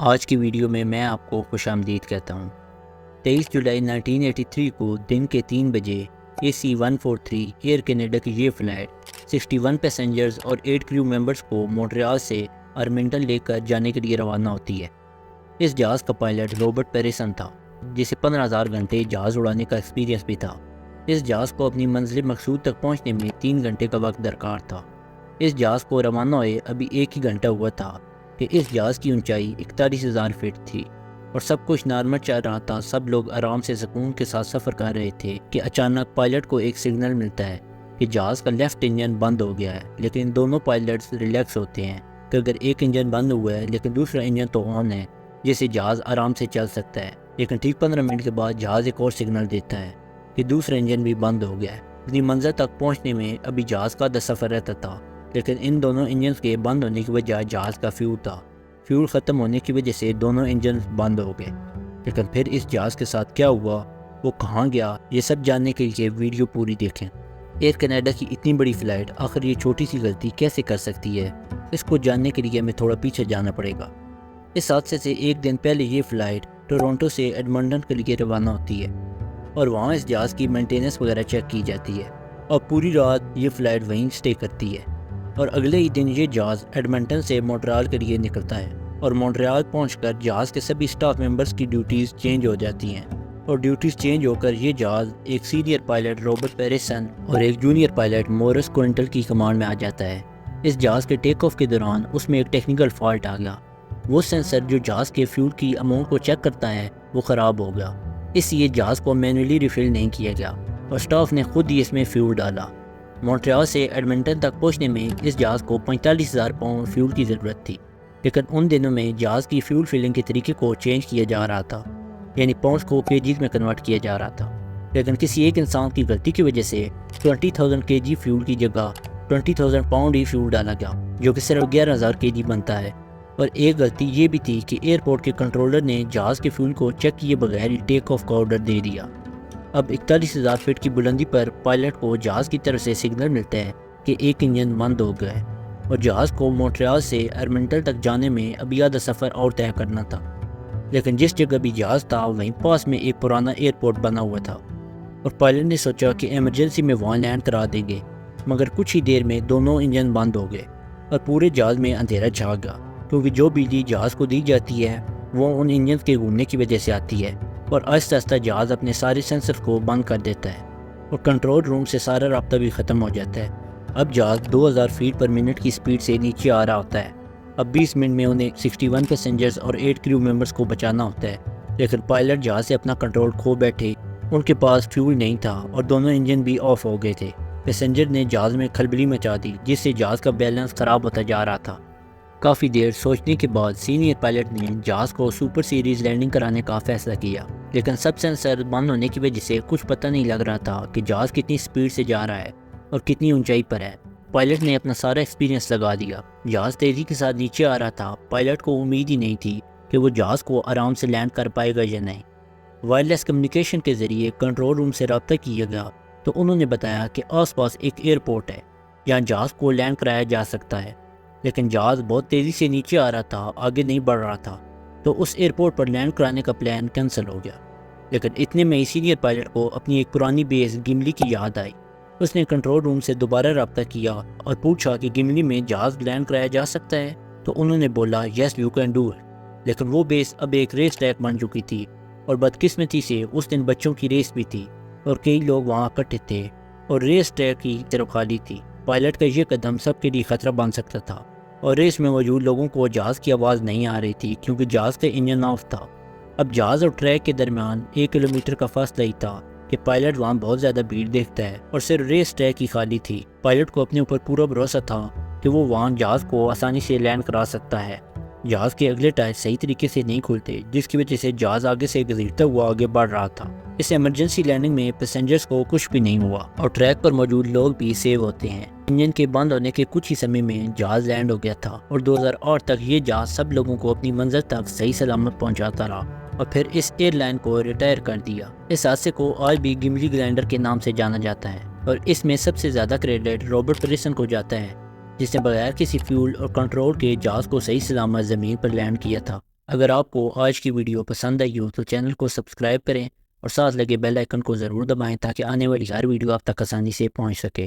آج کی ویڈیو میں آپ کو خوش آمدید کہتا ہوں۔ 23 جولائی 1983 کو دن کے 3 بجے AC-143 ایئر کینیڈا کی یہ فلائٹ 61 پیسنجرز اور 8 کریو ممبرز کو مونٹریال سے آرمنٹن لے کر جانے کے لیے روانہ ہوتی ہے۔ اس جہاز کا پائلٹ رابرٹ پیریسن تھا، جسے 15,000 گھنٹے جہاز اڑانے کا ایکسپیرینس بھی تھا۔ اس جہاز کو اپنی منزل مقصود تک پہنچنے میں 3 گھنٹے کا وقت درکار تھا۔ اس جہاز کو روانہ ہوئے ابھی 1 ہی گھنٹہ ہوا تھا کہ اس جہاز کی اونچائی 41,000 فٹ تھی اور سب کچھ نارمل چل رہا تھا۔ سب لوگ آرام سے سکون کے ساتھ سفر کر رہے تھے کہ اچانک پائلٹ کو ایک سگنل ملتا ہے کہ جہاز کا لیفٹ انجن بند ہو گیا ہے، لیکن دونوں پائلٹس ریلیکس ہوتے ہیں کہ اگر ایک انجن بند ہوا ہے لیکن دوسرا انجن تو آن ہے، جس سے جہاز آرام سے چل سکتا ہے۔ لیکن ٹھیک 15 منٹ کے بعد جہاز ایک اور سگنل دیتا ہے کہ دوسرا انجن بھی بند ہو گیا ہے۔ اپنی منزل تک پہنچنے میں ابھی جہاز کا آدھا سفر رہتا تھا، لیکن ان دونوں انجنز کے بند ہونے کی وجہ جہاز کا فیول تھا۔ فیول ختم ہونے کی وجہ سے دونوں انجن بند ہو گئے۔ لیکن پھر اس جہاز کے ساتھ کیا ہوا، وہ کہاں گیا، یہ سب جاننے کے لیے ویڈیو پوری دیکھیں۔ ایئر کینیڈا کی اتنی بڑی فلائٹ آخر یہ چھوٹی سی غلطی کیسے کر سکتی ہے، اس کو جاننے کے لیے ہمیں تھوڑا پیچھے جانا پڑے گا۔ اس حادثے سے 1 دن پہلے یہ فلائٹ ٹورنٹو سے ایڈمنٹن کے لیے روانہ ہوتی ہے اور وہاں اس جہاز کی مینٹیننس وغیرہ چیک کی جاتی ہے اور پوری رات یہ فلائٹ وہیں سٹے کرتی ہے اور اگلے ہی دن یہ جہاز ایڈمنٹن سے مونٹریال کے لیے نکلتا ہے اور مونٹریال پہنچ کر جہاز کے سبھی سٹاف ممبرز کی ڈیوٹیز چینج ہو جاتی ہیں اور ڈیوٹیز چینج ہو کر یہ جہاز ایک سینئر پائلٹ رابرٹ پیریسن اور ایک جونیئر پائلٹ مورس کوئنٹل کی کمانڈ میں آ جاتا ہے۔ اس جہاز کے ٹیک آف کے دوران اس میں ایک ٹیکنیکل فالٹ آ گیا۔ وہ سینسر جو جہاز کے فیول کی اماؤنٹ کو چیک کرتا ہے وہ خراب ہو گیا، اس لیے جہاز کو مینولی ریفل نہیں کیا گیا اور سٹاف نے خود ہی اس میں فیول ڈالا۔ مونٹریال سے ایڈمنٹن تک پہنچنے میں اس جہاز کو 45,000 پاؤنڈ فیول کی ضرورت تھی، لیکن ان دنوں میں جہاز کی فیول فلنگ کے طریقے کو چینج کیا جا رہا تھا، یعنی پاؤنڈز کو کےجیز میں کنورٹ کیا جا رہا تھا۔ لیکن کسی ایک انسان کی غلطی کی وجہ سے 20,000 kg فیول کی جگہ 20,000 پاؤنڈ ہی فیول ڈالا گیا، جو کہ صرف 11,000 kg بنتا ہے۔ اور ایک غلطی یہ بھی تھی کہ ایئرپورٹ کے کنٹرولر نے جہاز کے فیول کو چیک کیے بغیر ہی ٹیک آف کا آرڈر دے دیا۔ اب 41,000 فٹ کی بلندی پر پائلٹ کو جہاز کی طرف سے سگنل ملتا ہے کہ ایک انجن بند ہو گیا ہے اور جہاز کو مونٹریال سے ایڈمنٹن تک جانے میں ابھی آدھا سفر اور طے کرنا تھا۔ لیکن جس جگہ بھی جہاز تھا وہیں پاس میں ایک پرانا ایئرپورٹ بنا ہوا تھا اور پائلٹ نے سوچا کہ ایمرجنسی میں وہاں لینڈ کرا دیں گے، مگر کچھ ہی دیر میں دونوں انجن بند ہو گئے اور پورے جہاز میں اندھیرا چھا گیا، کیونکہ جو بجلی جہاز کو دی جاتی ہے وہ ان انجنز کے گھومنے کی وجہ سے آتی ہے اور آہستہ آہستہ جہاز اپنے سارے سینسر کو بند کر دیتا ہے اور کنٹرول روم سے سارا رابطہ بھی ختم ہو جاتا ہے۔ اب جہاز 2000 فیٹ پر منٹ کی سپیڈ سے نیچے آ رہا ہوتا ہے۔ اب 20 منٹ میں انہیں 61 پیسنجرز اور 8 کریو ممبرز کو بچانا ہوتا ہے، لیکن پائلٹ جہاز سے اپنا کنٹرول کھو بیٹھے۔ ان کے پاس فیول نہیں تھا اور دونوں انجن بھی آف ہو گئے تھے۔ پیسنجر نے جہاز میں کھلبلی مچا دی، جس سے جہاز کا بیلنس خراب ہوتا جا رہا تھا۔ کافی دیر سوچنے کے بعد سینئر پائلٹ نے جہاز کو سپر سیریز لینڈنگ کرانے کا فیصلہ کیا، لیکن سب سینسر بند ہونے کی وجہ سے کچھ پتہ نہیں لگ رہا تھا کہ جہاز کتنی سپیڈ سے جا رہا ہے اور کتنی اونچائی پر ہے۔ پائلٹ نے اپنا سارا ایکسپیرینس لگا دیا۔ جہاز تیزی کے ساتھ نیچے آ رہا تھا۔ پائلٹ کو امید ہی نہیں تھی کہ وہ جہاز کو آرام سے لینڈ کر پائے گا یا نہیں۔ وائرلیس کمیونیکیشن کے ذریعے کنٹرول روم سے رابطہ کیا گیا تو انہوں نے بتایا کہ آس پاس ایک ایئرپورٹ ہے جہاں جہاز کو لینڈ کرایا جا سکتا ہے، لیکن جہاز بہت تیزی سے نیچے آ رہا تھا، آگے نہیں بڑھ رہا تھا، تو اس ایئرپورٹ پر لینڈ کرانے کا پلان کینسل ہو گیا۔ لیکن اتنے میں سینئر پائلٹ کو اپنی ایک پرانی بیس گملی کی یاد آئی۔ اس نے کنٹرول روم سے دوبارہ رابطہ کیا اور پوچھا کہ گملی میں جہاز لینڈ کرایا جا سکتا ہے، تو انہوں نے بولا yes you can do it. لیکن وہ بیس اب ایک ریس ٹریک بن چکی تھی اور بدقسمتی سے اس دن بچوں کی ریس بھی تھی اور کئی لوگ وہاں اکٹھے تھے اور ریس ٹریک کی طرف خالی تھی۔ پائلٹ کا یہ قدم سب کے لیے خطرہ بن سکتا تھا اور ریس میں موجود لوگوں کو جہاز کی آواز نہیں آ رہی تھی کیونکہ جہاز کا انجن آف تھا۔ اب جہاز اور ٹریک کے درمیان 1 کلومیٹر کا فاصلہ ہی تھا کہ پائلٹ وہاں بہت زیادہ بھیڑ دیکھتا ہے اور صرف ریس ٹریک ہی خالی تھی۔ پائلٹ کو اپنے اوپر پورا بھروسہ تھا کہ وہ وہاں جہاز کو آسانی سے لینڈ کرا سکتا ہے۔ جہاز کے اگلے ٹائر صحیح طریقے سے نہیں کھلتے، جس کی وجہ سے جہاز آگے سے گھسیٹتا ہوا آگے بڑھ رہا تھا۔ اس ایمرجنسی لینڈنگ میں پیسنجرز کو کچھ بھی نہیں ہوا اور ٹریک پر موجود لوگ بھی سیو ہوتے ہیں۔ انجن کے بند ہونے کے کچھ ہی سمے میں جہاز لینڈ ہو گیا تھا اور 2008 تک یہ جہاز سب لوگوں کو اپنی منزل تک صحیح سلامت پہنچاتا رہا اور پھر اس ایئر لائن کو ریٹائر کر دیا۔ اس حادثے کو آج بھی گملی گرائنڈر کے نام سے جانا جاتا ہے اور اس میں سب سے زیادہ کریڈٹ رابرٹ پیریسن کو جاتا ہے، جس نے بغیر کسی فیول اور کنٹرول کے جہاز کو صحیح سلامت زمین پر لینڈ کیا تھا۔ اگر آپ کو آج کی ویڈیو پسند آئی ہو تو چینل کو سبسکرائب کریں اور ساتھ لگے بیل آئیکن کو ضرور دبائیں تاکہ آنے والی ہر ویڈیو آپ تک آسانی سے پہنچ سکے۔